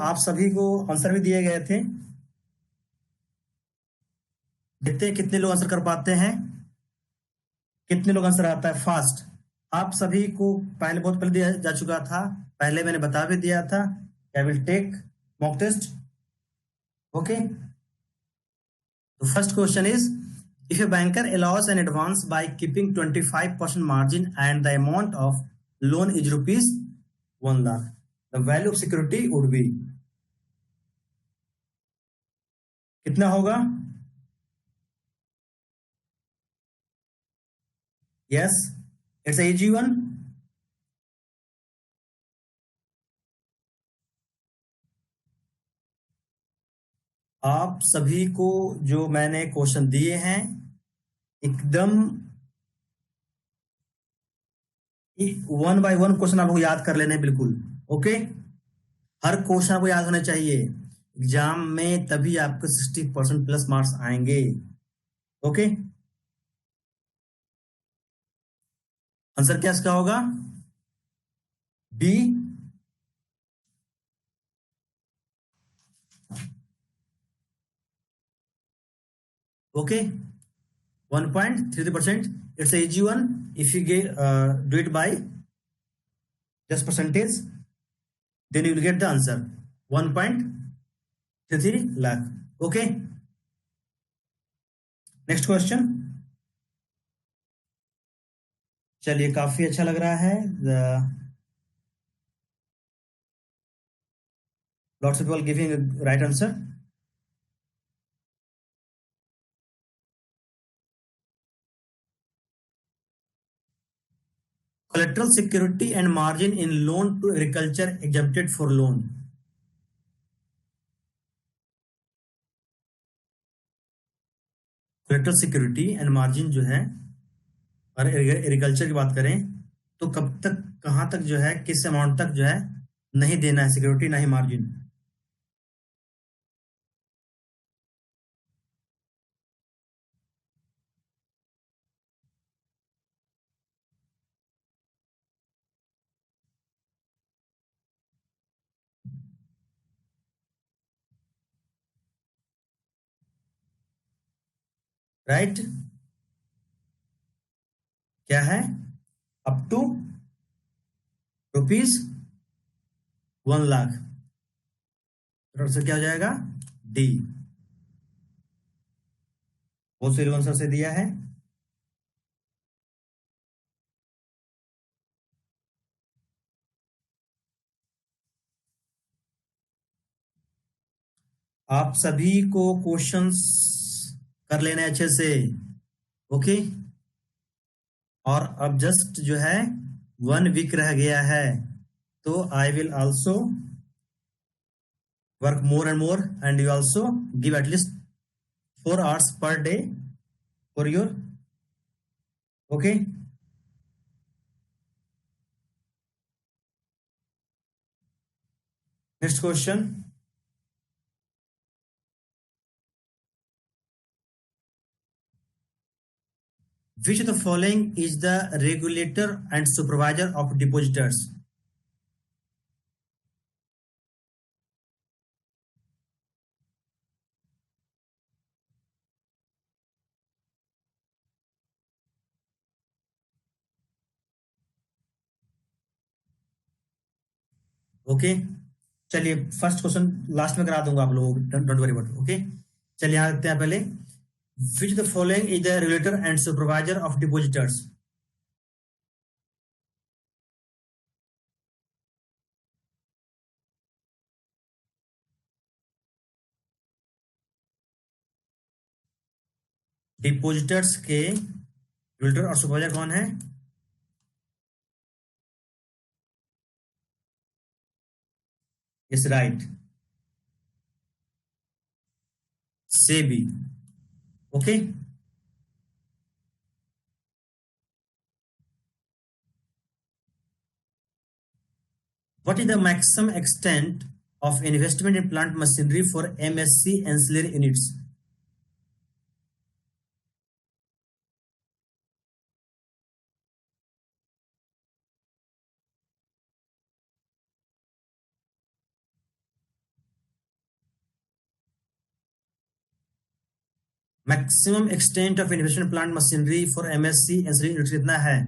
आप सभी को आंसर भी दिए गए थे। देखते हैं कितने लोग आंसर कर पाते हैं, कितने लोग आंसर आता है फास्ट। आप सभी को पहले, बहुत पहले दिया जा चुका था, पहले मैंने बता भी दिया था। I will take mock test. Okay, first question is, if a banker allows an advance by keeping 25% margin and the amount of loan is rupees 1 lakh, the value of security would be, कितना होगा? Yes, it's a easy one. आप सभी को जो मैंने question दिए हैं एकदम 1 बाय 1 क्वेश्चन आपको याद कर लेने, बिल्कुल। ओके, हर क्वेश्चन आपको याद होने चाहिए एग्जाम में, तभी आपको 60% प्लस मार्क्स आएंगे। ओके, आंसर क्या इसका होगा? B. Okay, 1.33%. It's a easy one. If you do it by just percentage, then you will get the answer 1.33 lakh. Okay. Next question. चलिए, काफी अच्छा लग रहा है। Lots of people giving right answer. Collateral security and margin in loan to agriculture exempted for loan. Collateral security and margin जो है, और agriculture की बात करें तो कब तक, कहां तक जो है, किस अमाउंट तक जो है नहीं देना है सिक्योरिटी, ना ही मार्जिन। राइट, क्या है? Up to rupees 1 lakh. तो आंसर क्या हो जाएगा? डी। बहुत सही आंसर से दिया है। आप सभी को क्वेश्चंस कर लेने अच्छे से। ओके, और अब जस्ट जो है 1 वीक रह गया है, तो I will also work more and more, and you also give at least 4 hours per day for your, okay. Next question. Which of the following is the regulator and supervisor of depositors? Okay, चलिए first question last में करा दूंगा आप लोगों को, don't worry about. Okay, चलिए यहाँ देखते हैं पहले। Which the following is the regulator and supervisor of depositors? Depositors के रेगुलेटर और सुपरवाइजर कौन है? Is right, SEBI. Okay, what is the maximum extent of investment in plant machinery for MSC ancillary units? Maximum extent of investment plant machinery for MSc NC कितना है?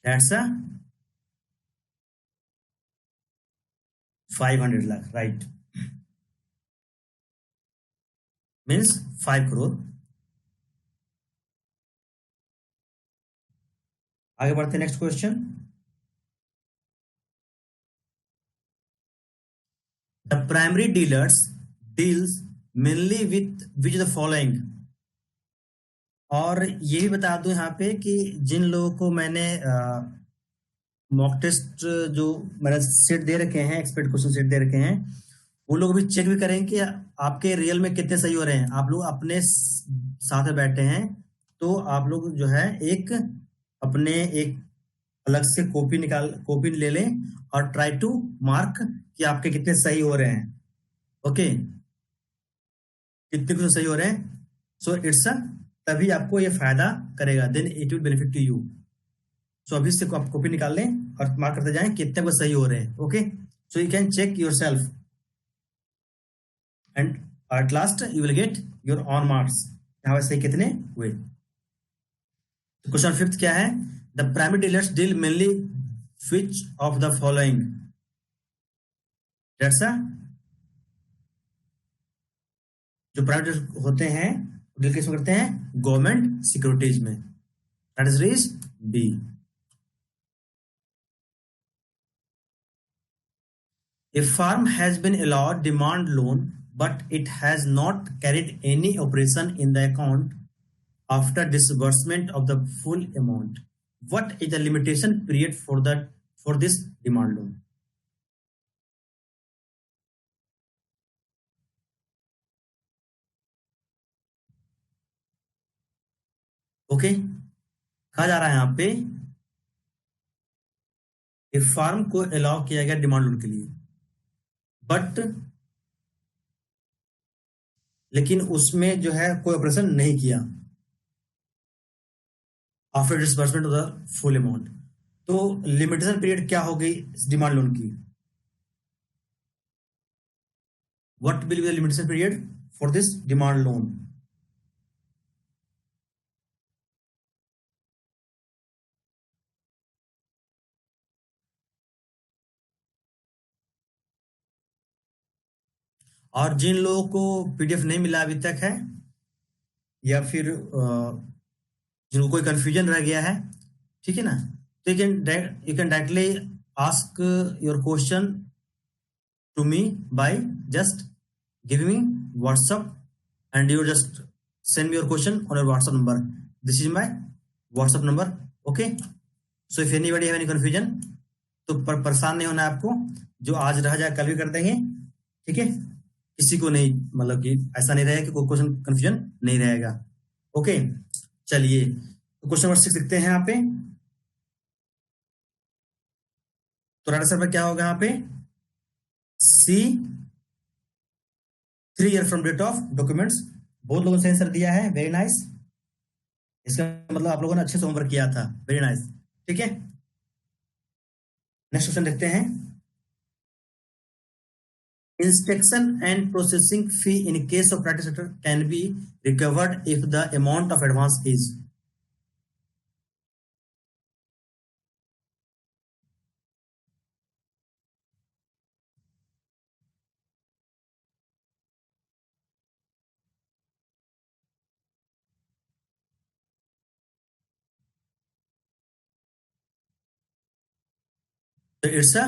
That's 500 lakh, right, means 5 crore. आगे बढ़ते हैं, next question. The primary dealers deals mainly with which the following. और ये भी बता दूं यहाँ पे कि जिन लोगों को मैंने मॉक टेस्ट जो मैंने सेट दे रखे हैं, एक्सपेक्ट क्वेश्चन सेट दे रखे हैं, वो लोग भी चेक भी करें कि आपके रियल में कितने सही हो रहे हैं। आप लोग अपने साथ में बैठे हैं तो आप लोग जो है एक अपने एक अलग से कॉपी ले लें और ट्राई टू मार्क कि आपके कितने सही हो रहे हैं। ओके, कितने कुछ सही हो रहे हैं। सो इट्स तभी आपको ये फायदा करेगा, then it will benefit to you. So अभी से आप कॉपी निकाल लें और मार्क करते जाएं कितने कुछ सही हो रहे हैं। Okay, so you can check yourself and at last you will get your own marks, यहाँ पे सही कितने हुए। क्वेश्चन फिफ्थ क्या है? The primary dealers deal mainly which of the following. That's जो प्राइवेट होते हैं डील किसमें करते हैं? गवर्नमेंट सिक्योरिटीज में। दैट इज रीज B. A firm has been allowed demand loan, but it has not carried any operation in the account after disbursement of the full amount. What is the limitation period for this demand loan? Okay, कहा जा रहा है यहाँ पे farm को allow किया गया demand loan के लिए, बट लेकिन उसमें जो है कोई ऑपरेशन नहीं किया after disbursement of the full amount. तो लिमिटेशन पीरियड क्या हो गई इस डिमांड लोन की? What will be the limitation period for this demand loan? और जिन लोगों को पीडीएफ नहीं मिला अभी तक है, या फिर जिनको कोई कंफ्यूजन रह गया है, ठीक है ना, तो you can directly ask your question to me by just give me WhatsApp and you just send me your question on your WhatsApp number. This is my WhatsApp number. Okay, so if anybody have any confusion तो परेशान नहीं होना है आपको, जो आज रह जाए कल भी कर देंगे, ठीक है। किसी को नहीं, मतलब कि ऐसा नहीं रहेगा कि कोई क्वेश्चन कंफ्यूजन नहीं रहेगा। ओके, चलिए तो क्वेश्चन नंबर 6 लिखते हैं यहाँ पे। तो राइट आंसर पर क्या होगा यहाँ पे? See, 3 year from date of documents. बहुत लोगों ने आंसर दिया है, वेरी नाइस। इसका मतलब आप लोगों ने अच्छे से होमवर्क किया था, वेरी नाइस, ठीक है। नेक्स्ट क्वेश्चन देखते हैं। Inspection and processing fee in case of private sector can be recovered if the amount of advance is. So it's a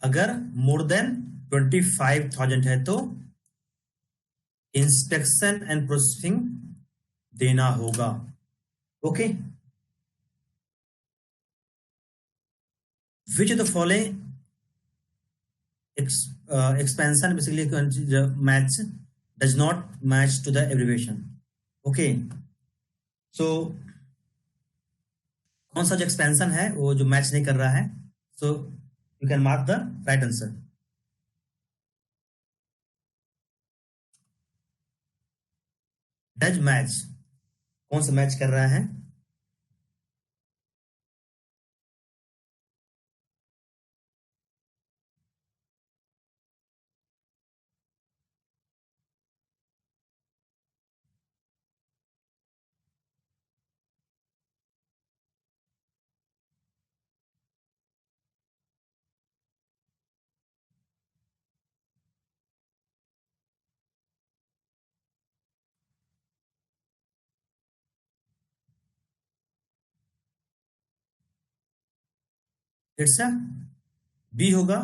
अगर मोर देन 25,000 है तो इंस्पेक्शन एंड प्रोसेसिंग देना होगा। Okay, which the following expansion basically match does not match to the abbreviation. Okay, so कौन सा जो expansion है वो जो मैच नहीं कर रहा है, सो you can mark the right answer. Does match, कौन सा मैच कर रहा है? इट्स अ बी होगा,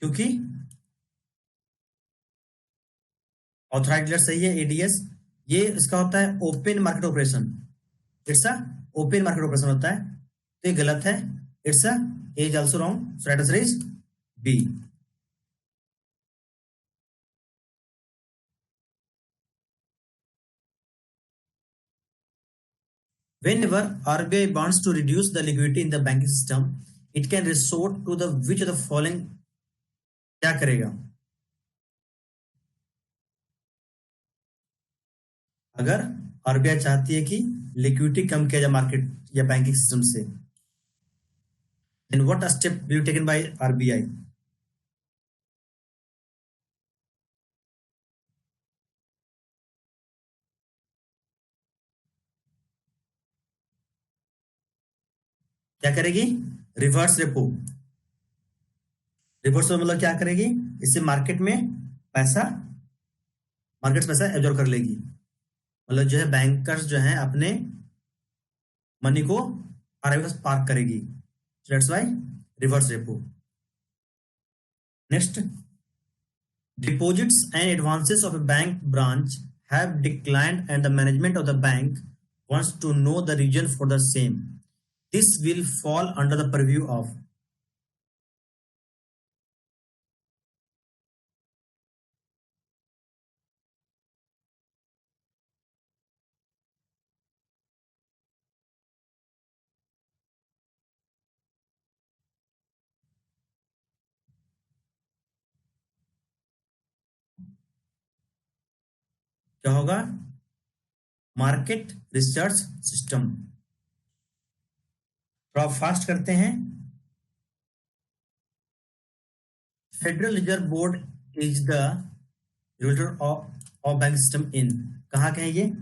क्योंकि ऑथराइज्ड डीलर सही है, एडीएस ये इसका होता है open market operation, it's a open market operation होता है, तो ये गलत है, it's a is also wrong, so right answer is B. Whenever RBI wants to reduce the liquidity in the banking system, it can resort to the which of the following, क्या करेगा? अगर RBI चाहती है कि liquidity कम किया जाए market या banking system से, then what step will be taken by RBI? क्या करेगी? Reverse repo. रिवर्स रेपो मतलब क्या करेगी? इससे मार्केट में पैसा, मार्केट से पैसा एब्जॉर्ब कर लेगी, मतलब जो है बैंकर्स जो है अपने मनी को आरबीआई के पास पार्क करेगी, that's why reverse repo. Next, deposits and advances of a bank branch have declined and the management of the bank wants to know the reason for the same. This will fall under the purview of, क्या होगा? Market research system. थोड़ा fast करते हैं। Federal reserve board is the regulator of bank system in, कहाँ के हैं ये?